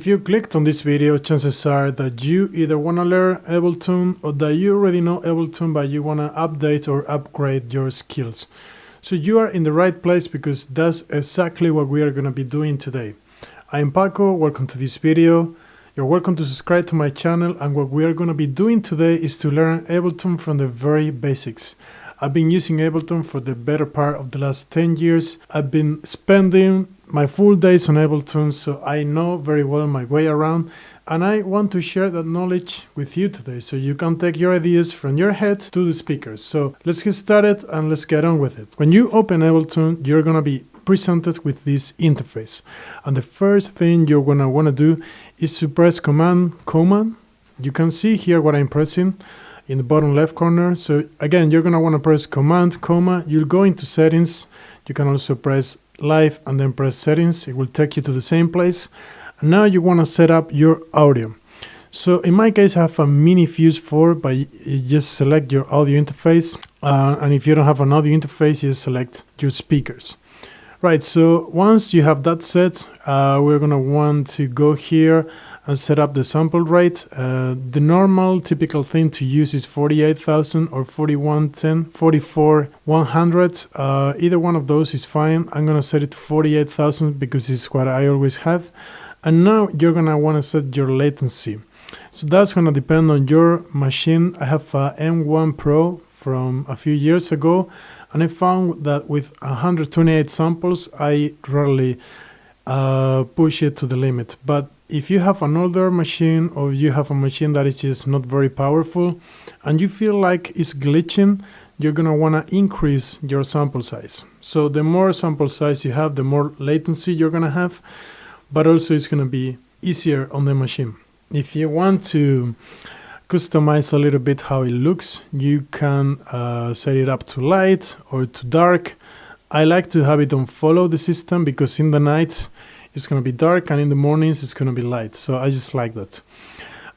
If you clicked on this video, chances are that you either want to learn Ableton or that you already know Ableton but you want to update or upgrade your skills. So you are in the right place because that's exactly what we are going to be doing today. I'm Paco, welcome to this video. You're welcome to subscribe to my channel, and what we are going to be doing today is to learn Ableton from the very basics. I've been using Ableton for the better part of the last 10 years. I've been spending my full days on Ableton, so I know very well my way around, and I want to share that knowledge with you today so you can take your ideas from your head to the speakers. So let's get started and let's get on with it. When you open Ableton, you're going to be presented with this interface, and the first thing you're going to want to do is to press Command. You can see here what I'm pressing in the bottom left corner. So again, you're going to want to press Command, you'll go into settings. You can also press live and then press settings. It will take you to the same place. And now you want to set up your audio. So in my case, I have a Mini Fuse 4, but you just select your audio interface. And if you don't have an audio interface, you just select your speakers. Right, so once you have that set, we're going to want to go here and set up the sample rate. The normal typical thing to use is 48,000 or 4110, 44,100. Either one of those is fine. I'm going to set it to 48,000 because it's what I always have. And now you're going to want to set your latency. So that's going to depend on your machine. I have a M1 Pro from a few years ago, and I found that with 128 samples, I rarely push it to the limit. But if you have an older machine, or you have a machine that is just not very powerful and you feel like it's glitching, you're going to want to increase your sample size. So the more sample size you have, the more latency you're going to have, but also it's going to be easier on the machine. If you want to customize a little bit how it looks, you can set it up to light or to dark. I like to have it on follow the system because in the night it's going to be dark and in the mornings it's going to be light. So I just like that.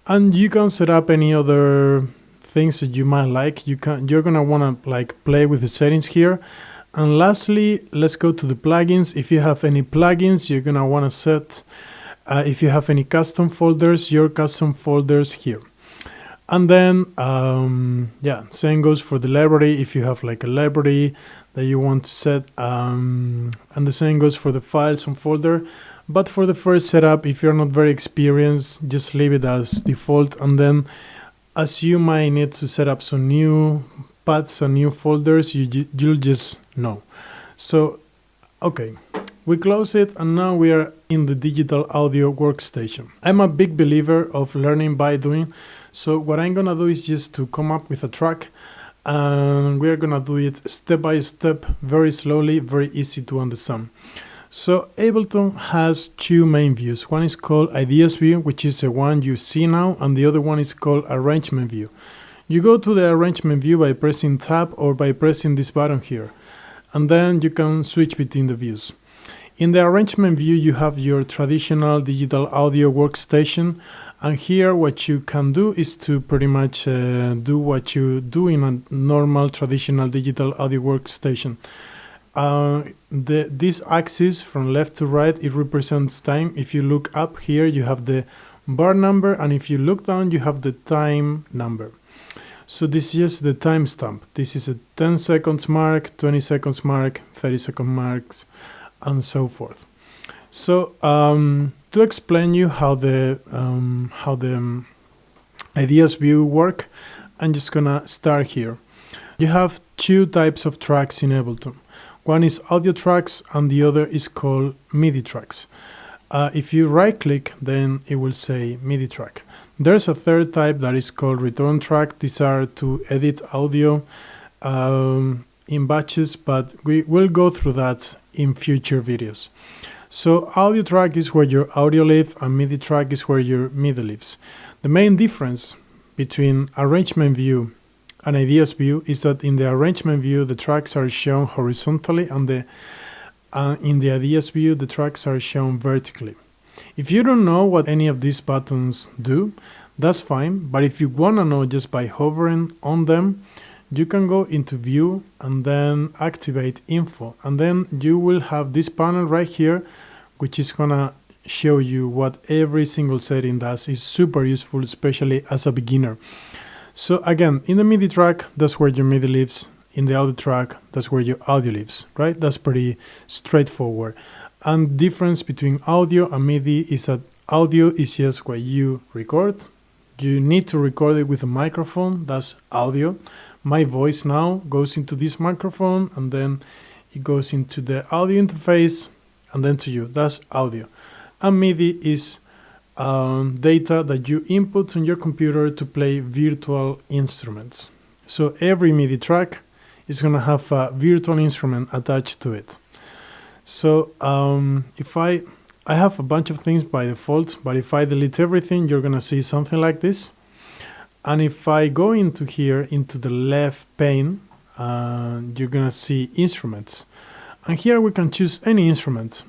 And you can set up any other things that you might like. You're going to want to like play with the settings here. And lastly, let's go to the plugins. If you have any plugins, you're going to want to set, if you have any custom folders, your custom folders here. And then, yeah, same goes for the library. If you have like a library that you want to set, and the same goes for the files and folder. But for the first setup, if you're not very experienced, just leave it as default. And then as you might need to set up some new paths and new folders, you'll just know. So, okay, we close it, and now we are in the digital audio workstation. I'm a big believer of learning by doing. So what I'm gonna do is just to come up with a track, and we're gonna do it step by step, very slowly, very easy to understand. So Ableton has two main views. One is called Ideas View, which is the one you see now, and the other one is called Arrangement View. You go to the Arrangement View by pressing Tab or by pressing this button here, and then you can switch between the views. In the Arrangement View, you have your traditional digital audio workstation, and here what you can do is to pretty much do what you do in a normal traditional digital audio workstation. This axis from left to right, it represents time. If you look up here, you have the bar number, and if you look down, you have the time number. So this is the timestamp. This is a 10 seconds mark, 20 seconds mark, 30 second marks, and so forth. So to explain you how the Ideas View work, I'm just gonna start here. You have two types of tracks in Ableton. One is audio tracks and the other is called MIDI tracks. If you right click, then it will say MIDI track. There's a third type that is called return track. These are to edit audio in batches, but we will go through that in future videos. So audio track is where your audio lives, and MIDI track is where your MIDI lives. The main difference between Arrangement View and Ideas View is that in the Arrangement View, the tracks are shown horizontally, and in the Ideas View, the tracks are shown vertically. If you don't know what any of these buttons do, that's fine, but if you want to know just by hovering on them, you can go into View and then activate Info, and then you will have this panel right here, which is gonna show you what every single setting does. Is super useful, especially as a beginner. So again, in the MIDI track, that's where your MIDI lives. In the audio track, that's where your audio lives, right? That's pretty straightforward. And difference between audio and MIDI is that audio is just what you record. You need to record it with a microphone, that's audio. My voice now goes into this microphone, and then it goes into the audio interface, and then to you, that's audio. And MIDI is data that you input on your computer to play virtual instruments. So every MIDI track is going to have a virtual instrument attached to it. So if I have a bunch of things by default, but if I delete everything, you're going to see something like this. And if I go into here, into the left pane, you're going to see instruments. And here we can choose any instrument.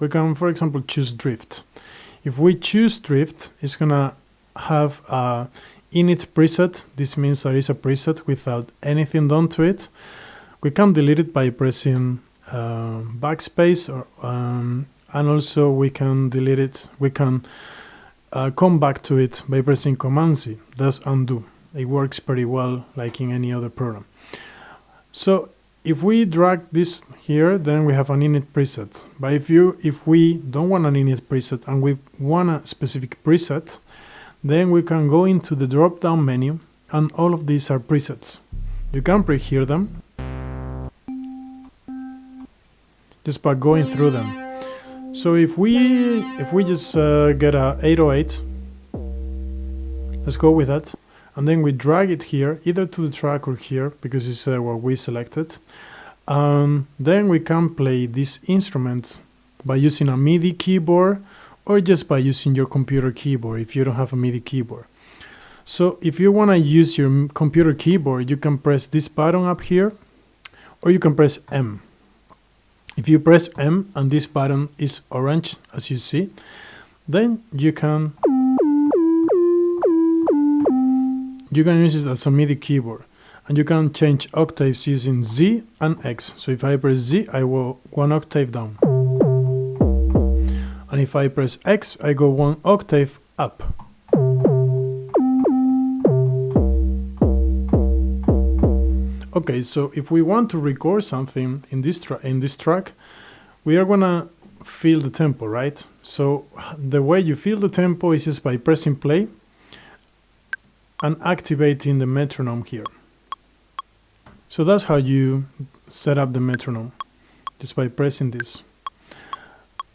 We can, for example, choose drift. If we choose drift, it's going to have a init preset. This means there is a preset without anything done to it. We can delete it by pressing backspace, or, and also we can delete it. We can come back to it by pressing Command Z. That's undo. It works pretty well, like in any other program. So if we drag this here, then we have an init preset. But if we don't want an init preset and we want a specific preset, then we can go into the drop-down menu, and all of these are presets. You can pre-hear them just by going through them. So if we just get a 808, let's go with that, and then we drag it here, either to the track or here, because it's what we selected. Then we can play these instruments by using a MIDI keyboard, or just by using your computer keyboard if you don't have a MIDI keyboard. So if you want to use your computer keyboard, you can press this button up here, or you can press M. If you press M and this button is orange, as you see, then you can use it as a MIDI keyboard, and you can change octaves using Z and X. So if I press Z, I go one octave down. And if I press X, I go one octave up. Okay, so if we want to record something in this track, we are gonna feel the tempo, right? So the way you feel the tempo is just by pressing play and activating the metronome here. So that's how you set up the metronome, just by pressing this.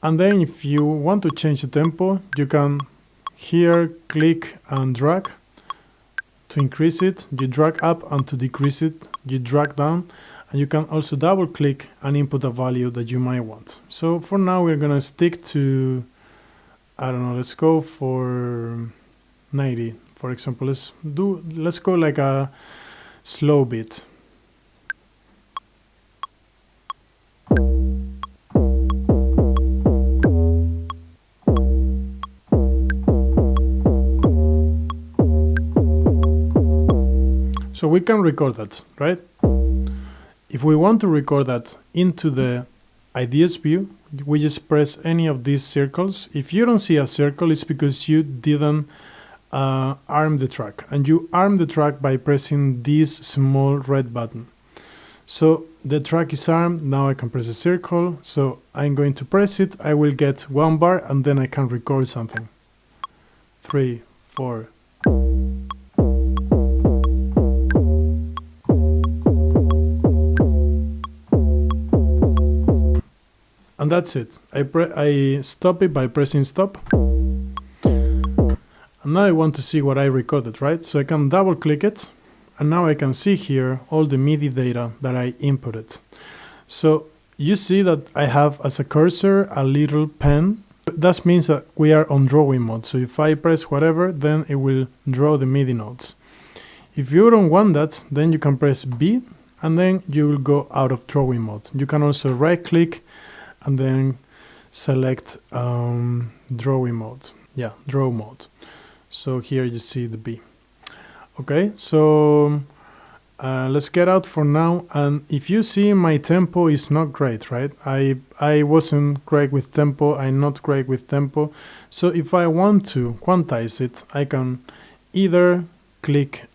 And then if you want to change the tempo, you can here click and drag to increase it, you drag up, and to decrease it, you drag down, and you can also double click and input a value that you might want. So for now we're gonna stick to, I don't know, let's go for 90, for example. Let's go like a slow beat. So we can record that, right? If we want to record that into the ideas view, we just press any of these circles. If you don't see a circle, it's because you didn't arm the track. And you arm the track by pressing this small red button. So the track is armed, now I can press a circle. So I'm going to press it, I will get one bar, and then I can record something. 3, 4. And that's it. I stop it by pressing stop. And now I want to see what I recorded, right? So I can double click it, and now I can see here all the MIDI data that I inputted. So you see that I have as a cursor a little pen. That means that we are on drawing mode. So if I press whatever, then it will draw the MIDI notes. If you don't want that, then you can press B, and then you will go out of drawing mode. You can also right click and then select drawing mode. Yeah, draw mode. So here you see the B. Okay, so Let's get out for now. And if you see, my tempo is not great, right? I wasn't great with tempo. I'm not great with tempo. So if I want to quantize it, I can either click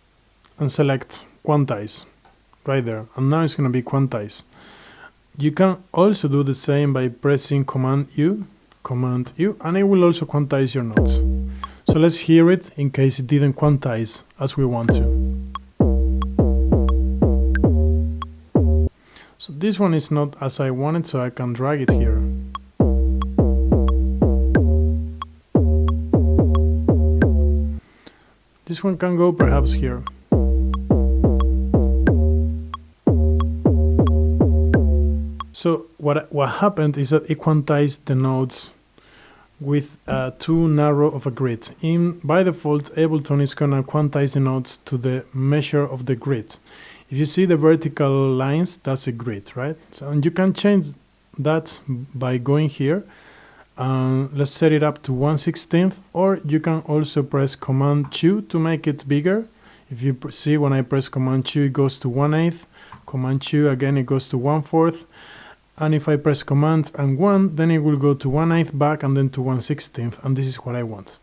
and select quantize right there, and now it's going to be quantize. You can also do the same by pressing Command U, and it will also quantize your notes. So let's hear it in case it didn't quantize as we want to. So this one is not as I wanted, so I can drag it here. This one can go perhaps here. So what happened is that it quantized the notes with too narrow of a grid. By default, Ableton is gonna quantize the notes to the measure of the grid. If you see the vertical lines, that's a grid, right? So, and you can change that by going here. Let's set it up to 1/16, or you can also press Command Q to make it bigger. If you see, when I press Command Q, it goes to 1/8. Command Q again, it goes to 1/4. And if I press Command and 1, then it will go to 1/8 back and then to 1/16, and this is what I want.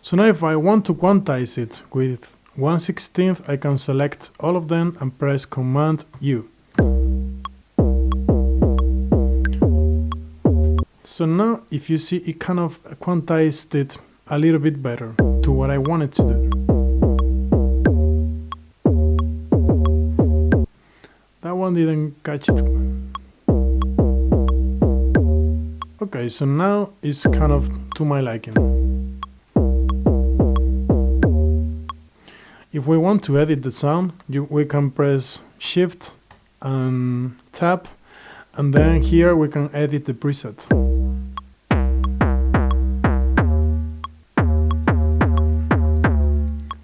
So now if I want to quantize it with 1/16, I can select all of them and press Command U. So now if you see, it kind of quantized it a little bit better to what I wanted to do. That one didn't catch it. Okay, so now it's kind of to my liking. If we want to edit the sound, we can press Shift and Tab, and then here we can edit the preset.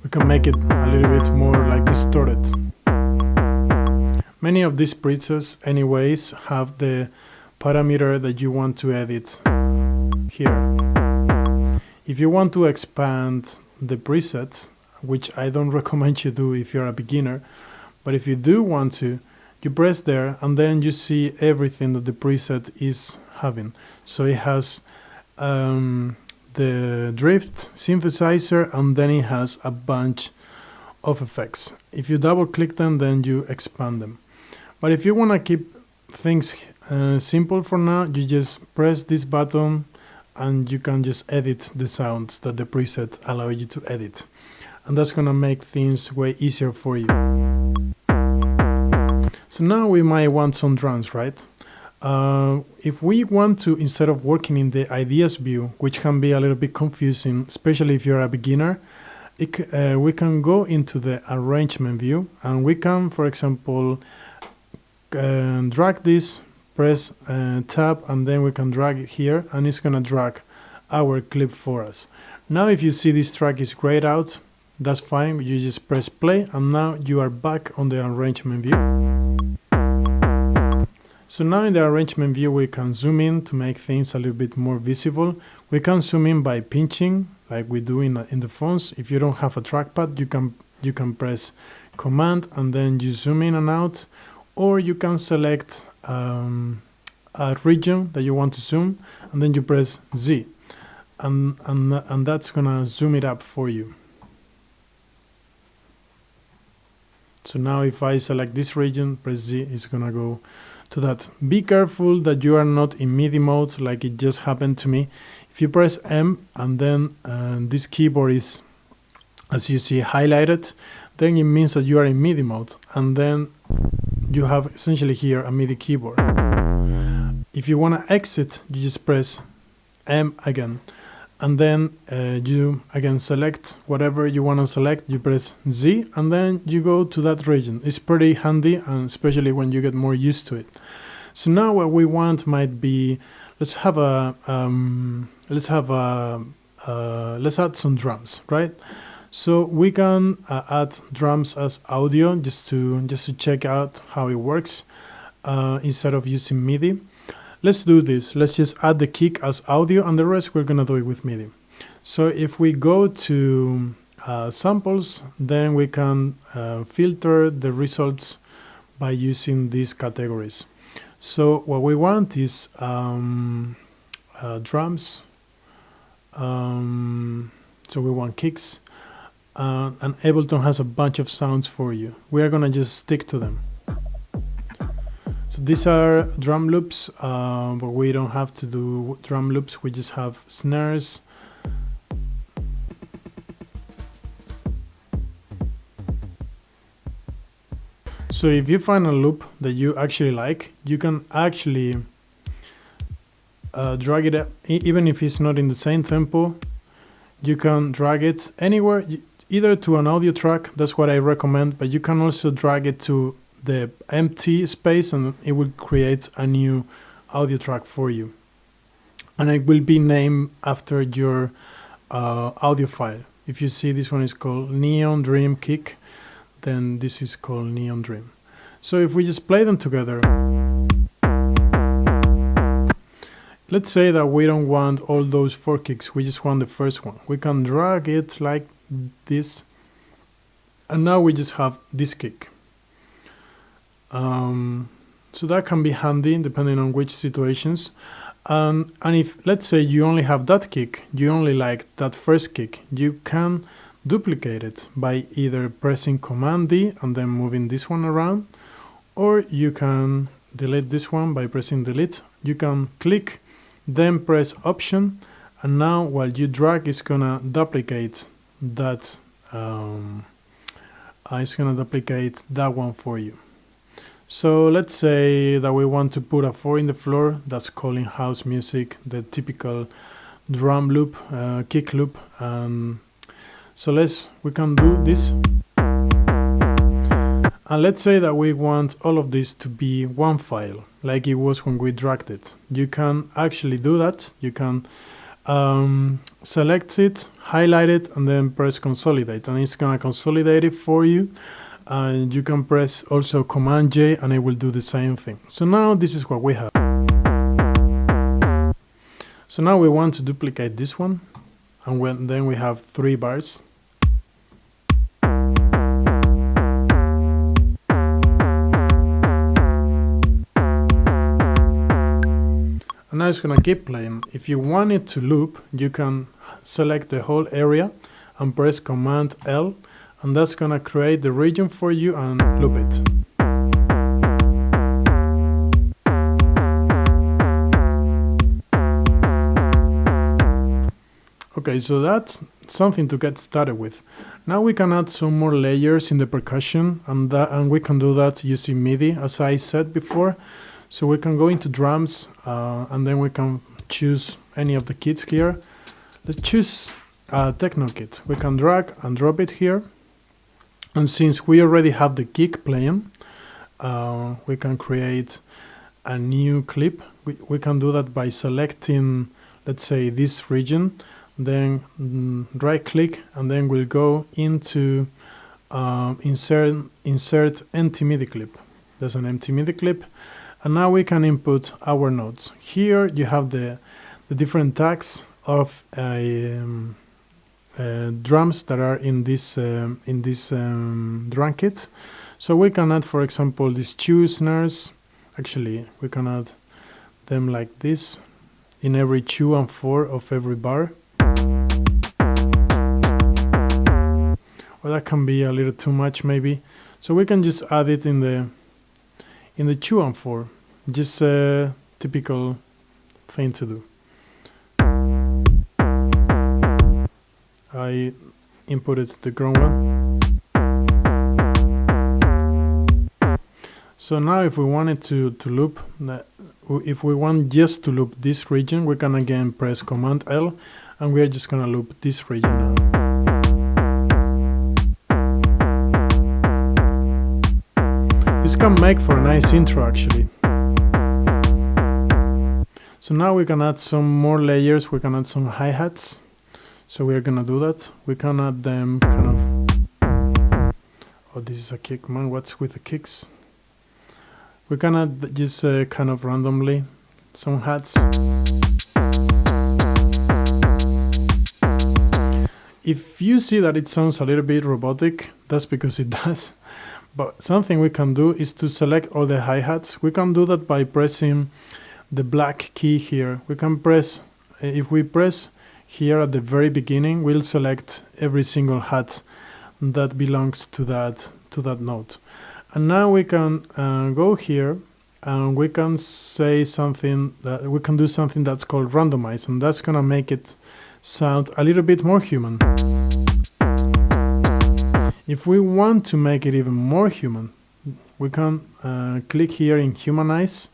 We can make it a little bit more like distorted. Many of these presets anyways have the parameter that you want to edit here. If you want to expand the preset, which I don't recommend you do if you're a beginner, but if you do want to, you press there and then you see everything that the preset is having. So it has the drift synthesizer, and then it has a bunch of effects. If you double click them, then you expand them. But if you want to keep things simple for now, you just press this button and you can just edit the sounds that the preset allows you to edit. And that's gonna make things way easier for you. So now we might want some drums, right? If we want to, instead of working in the ideas view, which can be a little bit confusing, especially if you're a beginner, we can go into the arrangement view, and we can, for example, drag this, press tab, and then we can drag it here, and it's gonna drag our clip for us. Now if you see this track is grayed out, that's fine. You just press play, and now you are back on the arrangement view. So now in the arrangement view, we can zoom in to make things a little bit more visible. We can zoom in by pinching, like we do in the phones. If you don't have a trackpad, you can press Command and then you zoom in and out, or you can select a region that you want to zoom, and then you press Z, and that's gonna zoom it up for you. So now if I select this region, press Z, it's gonna go to that. Be careful that you are not in MIDI mode like it just happened to me. If you press M and then this keyboard is, as you see, highlighted, then it means that you are in MIDI mode, and then you have essentially here a MIDI keyboard. If you want to exit, you just press M again, and then you again select whatever you want to select. You press Z, and then you go to that region. It's pretty handy, and especially when you get more used to it. So now what we want might be, let's add some drums, right? So we can add drums as audio just to check out how it works instead of using MIDI. Let's do this. Let's just add the kick as audio, and the rest we're gonna do it with MIDI. So if we go to samples, then we can filter the results by using these categories. So what we want is drums, so we want kicks, and Ableton has a bunch of sounds for you. We are gonna just stick to them. So these are drum loops, but we don't have to do drum loops, we just have snares. So if you find a loop that you actually like, you can actually drag it, even if it's not in the same tempo, you can drag it anywhere, either to an audio track, that's what I recommend, but you can also drag it to the empty space and it will create a new audio track for you. And it will be named after your audio file. If you see, this one is called Neon Dream Kick, then this is called Neon Dream. So if we just play them together, let's say that we don't want all those 4 kicks, we just want the first one. We can drag it like this, and now we just have this kick. So that can be handy depending on which situations. And if, let's say, you only have that kick, you only like that first kick, you can duplicate it by either pressing Command D and then moving this one around, or you can delete this one by pressing delete. You can click, then press Option, and now while you drag, it's gonna duplicate that. It's gonna duplicate that one for you. So let's say that we want to put a 4 in the floor. That's calling house music, the typical drum loop, kick loop. So we can do this. And let's say that we want all of this to be one file, like it was when we dragged it. You can actually do that. You can select it, highlight it, and then press Consolidate, and it's gonna consolidate it for you. And you can press also Command J and it will do the same thing. So now this is what we have. So now we want to duplicate this one, and then we have 3 bars. And now it's gonna keep playing. If you want it to loop, you can select the whole area and press Command L, and that's gonna create the region for you and loop it. Okay, so that's something to get started with. Now we can add some more layers in the percussion, and we can do that using MIDI, as I said before. So we can go into drums, and then we can choose any of the kits here. Let's choose a techno kit. We can drag and drop it here. And since we already have the kick playing, we can create a new clip. We can do that by selecting, let's say, this region, then right click, and then we'll go into insert empty MIDI clip. There's an empty MIDI clip, and now we can input our notes. Here you have the different tags of drums that are in this drum kit. So we can add, for example, these 2 snares. Actually, we can add them like this in every 2 and 4 of every bar. Or that can be a little too much maybe. So we can just add it in the 2 and 4. Just a typical thing to do. I inputted the ground one. So now if we wanted to loop, if we want just to loop this region, we can again press Command L, and we are just gonna loop this region now. This can make for a nice intro actually. So now we can add some more layers, we can add some hi-hats. So we are gonna do that. We can add them kind of, oh, this is a kick, man, what's with the kicks? We can add just kind of randomly some hats. If you see that it sounds a little bit robotic, that's because it does. But something we can do is to select all the hi-hats. We can do that by pressing the black key here. We can press, if we press here at the very beginning, we'll select every single hat that belongs to that note. And now we can go here and we can say something that we can do something that's called randomize, and that's gonna make it sound a little bit more human. If we want to make it even more human, we can click here in Humanize.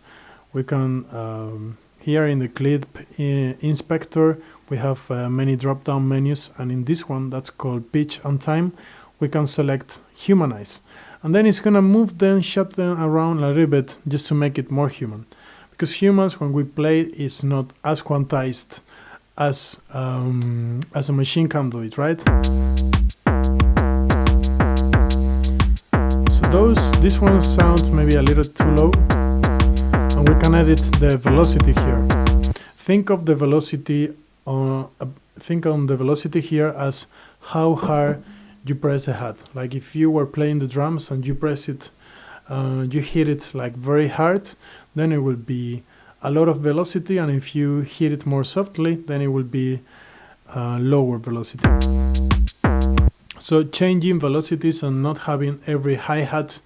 We can here in the clip inspector we have many drop-down menus, and in this one that's called pitch and time, we can select Humanize. And then it's gonna move them, shut them around a little bit just to make it more human. Because humans, when we play, is not as quantized as a machine can do it, right? So this one sounds maybe a little too low, and we can edit the velocity here. Think of the velocity on the velocity here as how hard you press a hat. Like if you were playing the drums and you press it, you hit it like very hard, then it will be a lot of velocity, and if you hit it more softly, then it will be lower velocity. So changing velocities and not having every hi-hat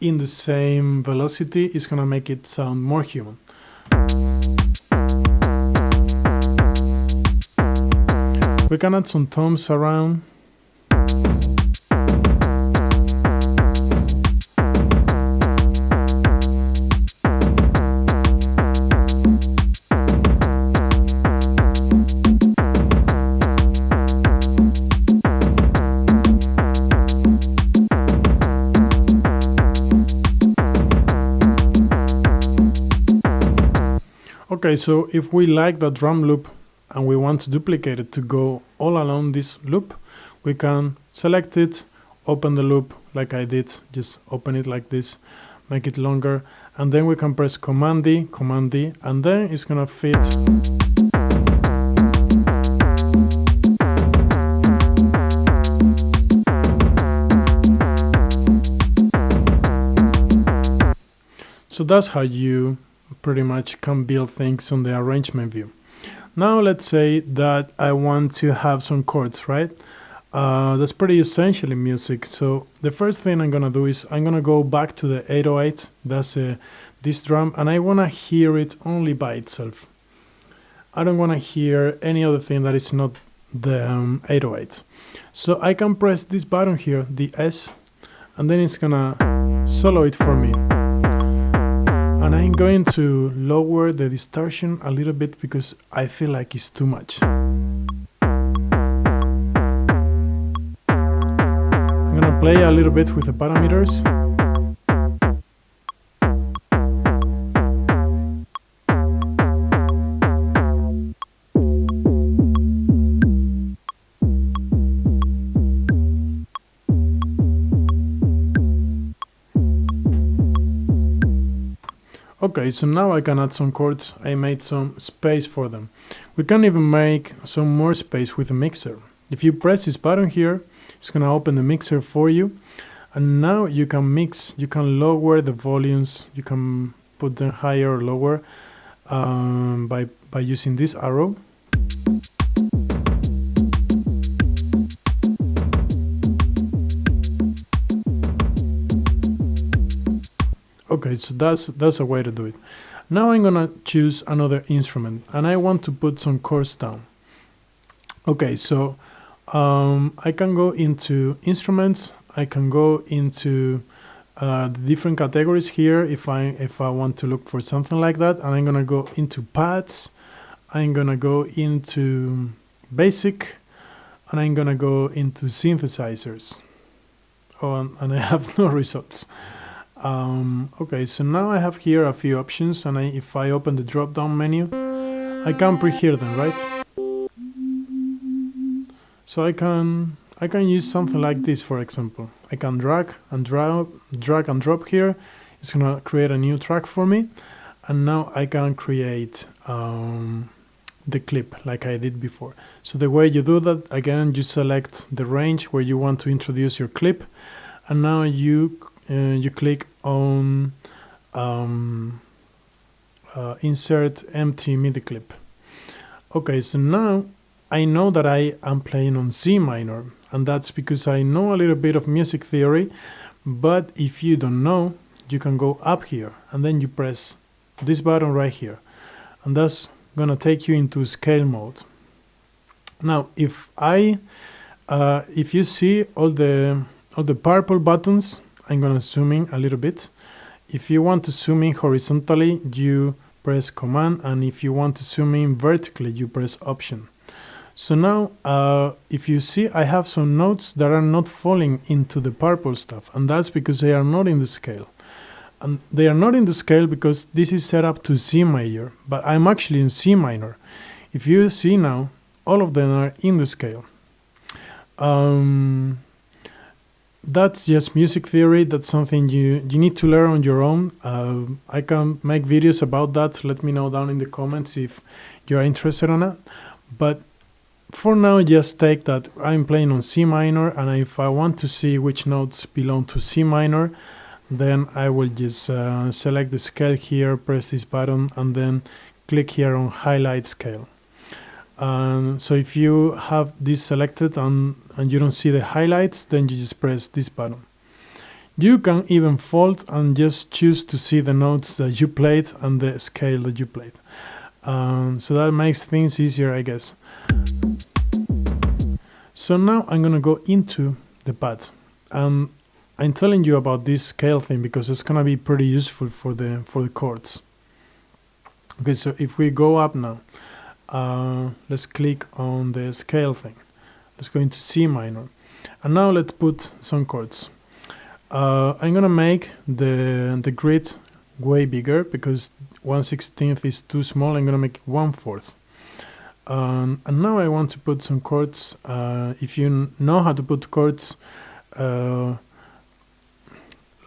in the same velocity is gonna make it sound more human. We can add some tones around. Okay, so if we like the drum loop and we want to duplicate it to go all along this loop, we can select it, open the loop like I did, just open it like this, make it longer, and then we can press Command D, and then it's gonna fit. So that's how you pretty much can build things on the arrangement view. Now let's say that I want to have some chords, right? That's pretty essential in music. So the first thing I'm gonna do is I'm gonna go back to the 808, that's this drum, and I wanna hear it only by itself. I don't wanna hear any other thing that is not the 808. So I can press this button here, the S, and then it's gonna solo it for me. And I'm going to lower the distortion a little bit because I feel like it's too much. I'm gonna play a little bit with the parameters. Okay, so now I can add some chords. I made some space for them. We can even make some more space with the mixer. If you press this button here, it's gonna open the mixer for you. And now you can mix, you can lower the volumes, you can put them higher or lower by using this arrow. Okay, so that's a way to do it. Now I'm gonna choose another instrument and I want to put some chords down. Okay, so I can go into instruments, I can go into the different categories here if I want to look for something like that, and I'm gonna go into pads, I'm gonna go into basic, and I'm gonna go into synthesizers. Oh, and I have no results. Okay, so now I have here a few options, and if I open the drop-down menu, I can pre-hear them, right? So I can use something like this, for example. I can drag and drop here. It's gonna create a new track for me, and now I can create the clip like I did before. So the way you do that, again, you select the range where you want to introduce your clip, and now you click on insert empty MIDI clip. Okay, so now I know that I am playing on C minor, and that's because I know a little bit of music theory. But if you don't know, you can go up here and then you press this button right here, and that's gonna take you into scale mode. Now if you see all the purple buttons, I'm gonna zoom in a little bit. If you want to zoom in horizontally, you press Command, and if you want to zoom in vertically, you press Option. So now if you see, I have some notes that are not falling into the purple stuff, and that's because they are not in the scale. And they are not in the scale because this is set up to C major, but I'm actually in C minor. If you see now, all of them are in the scale. That's just music theory. That's something you need to learn on your own. I can make videos about that. Let me know down in the comments if you are interested in it. But for now, just take that I'm playing on C minor, and if I want to see which notes belong to C minor, then I will just select the scale here, press this button, and then click here on highlight scale. So if you have this selected and you don't see the highlights, then you just press this button. You can even fold and just choose to see the notes that you played and the scale that you played. So that makes things easier, I guess. So now I'm gonna go into the pad. I'm telling you about this scale thing because it's gonna be pretty useful for the chords. Okay, so if we go up now, let's click on the scale thing. Let's go into C minor, and now let's put some chords. I'm gonna make the grid way bigger because 1/16 is too small. I'm gonna make it 1/4. And now I want to put some chords. If you know how to put chords,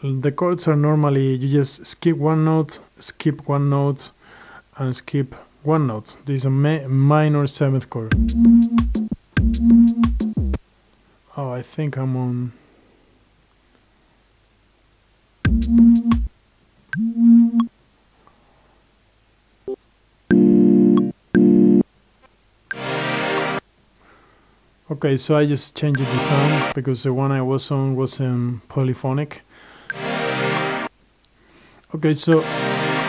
the chords are normally you just skip one note, skip one note, and skip one note. This is a minor 7th chord. Oh, I think I'm on. Okay, so I just changed the sound because the one I was on was in polyphonic. Okay, so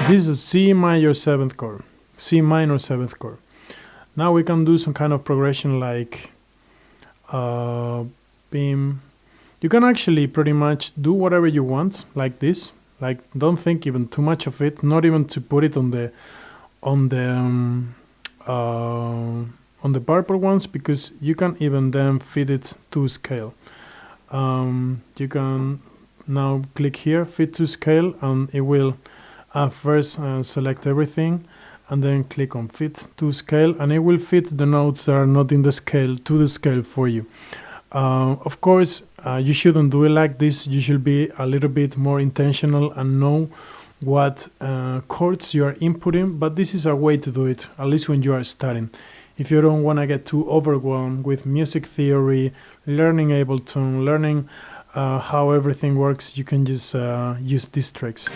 this is C major 7th chord, C minor 7th chord. Now we can do some kind of progression like beam. You can actually pretty much do whatever you want, like this. Like, don't think even too much of it. Not even to put it on the purple ones, because you can even then fit it to scale. You can now click here, fit to scale, and it will first select everything, and then click on fit to scale, and it will fit the notes that are not in the scale to the scale for you. Of course, you shouldn't do it like this. You should be a little bit more intentional and know what chords you are inputting, but this is a way to do it, at least when you are starting. If you don't want to get too overwhelmed with music theory, learning Ableton, learning how everything works, you can just use these tricks.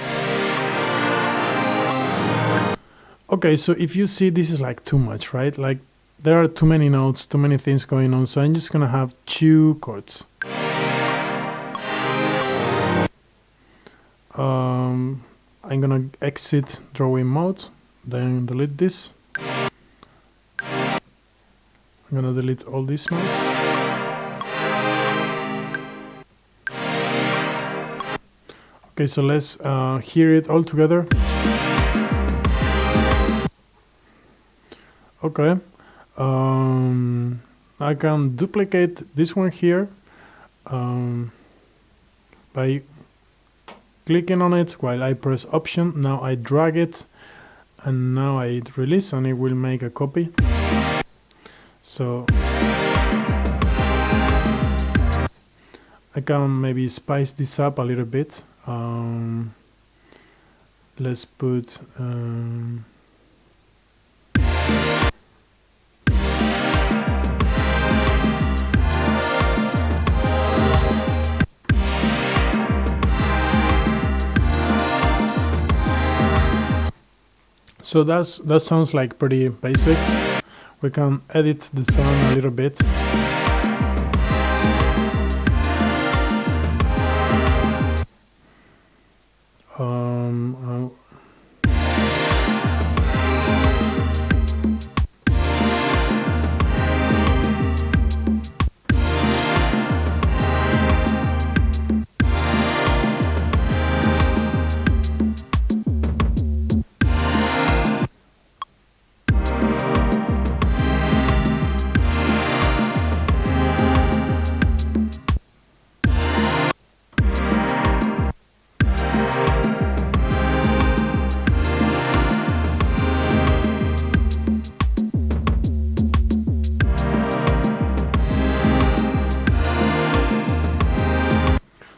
Okay, so if you see, this is like too much, right? Like, there are too many notes, too many things going on, so I'm just gonna have 2 chords. I'm gonna exit drawing mode, then delete this. I'm gonna delete all these notes. Okay, so let's hear it all together. Okay, I can duplicate this one here by clicking on it while I press Option. Now I drag it, and now I release, and it will make a copy. So I can maybe spice this up a little bit. Let's put So that sounds like pretty basic. We can edit the sound a little bit.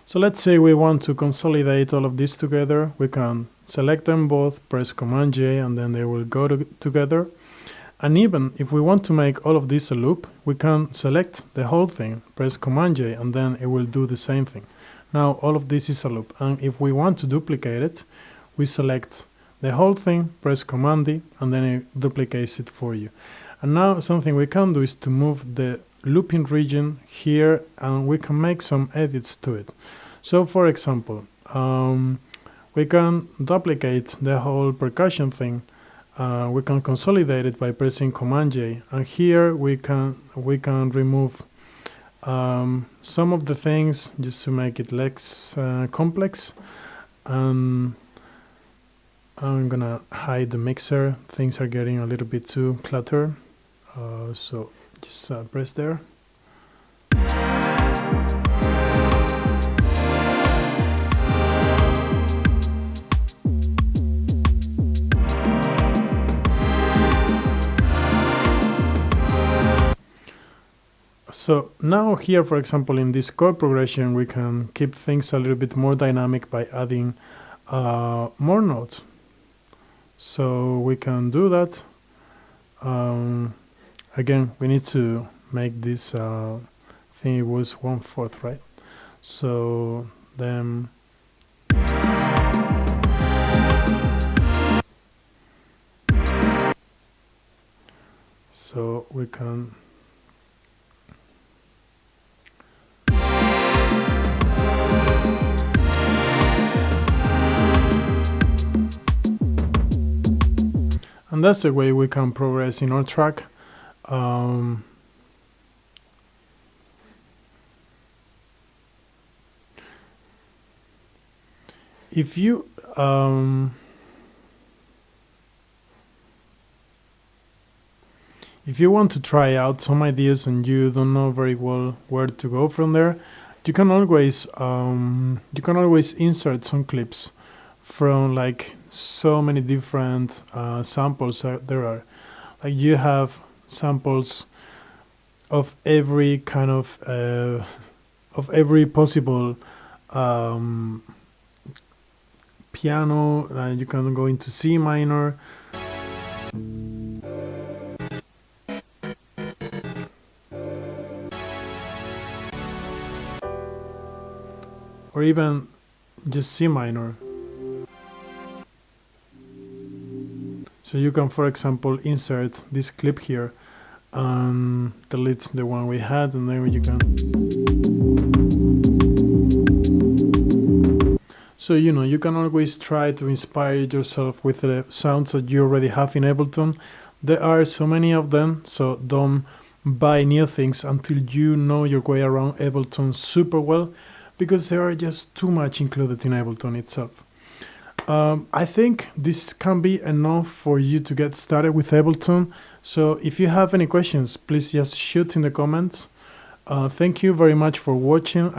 So let's say we want to consolidate all of this together. We can select them both, press Command J, and then they will go together. And even if we want to make all of this a loop, we can select the whole thing, press Command J, and then it will do the same thing. Now all of this is a loop. And if we want to duplicate it, we select the whole thing, press Command D, and then it duplicates it for you. And now something we can do is to move the looping region here, and we can make some edits to it. So for example, we can duplicate the whole percussion thing. We can consolidate it by pressing Command J, and here we can remove some of the things just to make it less complex. And I'm gonna hide the mixer. Things are getting a little bit too cluttered, so just press there. So now here, for example, in this chord progression, we can keep things a little bit more dynamic by adding more notes. So we can do that. Again, we need to make this thing, it was 1/4, right? So then so we can and that's the way we can progress in our track. If you want to try out some ideas and you don't know very well where to go from there, you can always insert some clips from like so many different samples there are. Like you have samples of every kind of every possible piano. You can go into C minor, or even just C minor. So you can, for example, insert this clip here and delete the one we had, and then you can. So you can always try to inspire yourself with the sounds that you already have in Ableton. There are so many of them, so don't buy new things until you know your way around Ableton super well, because there are just too much included in Ableton itself. I think this can be enough for you to get started with Ableton. So if you have any questions, please just shoot in the comments. Thank you very much for watching.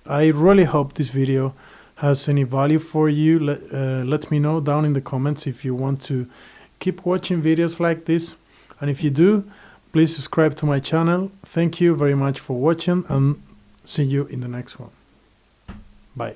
I really hope this video has any value for you. Let me know down in the comments if you want to keep watching videos like this. And if you do, please subscribe to my channel. Thank you very much for watching, and see you in the next one. Bye.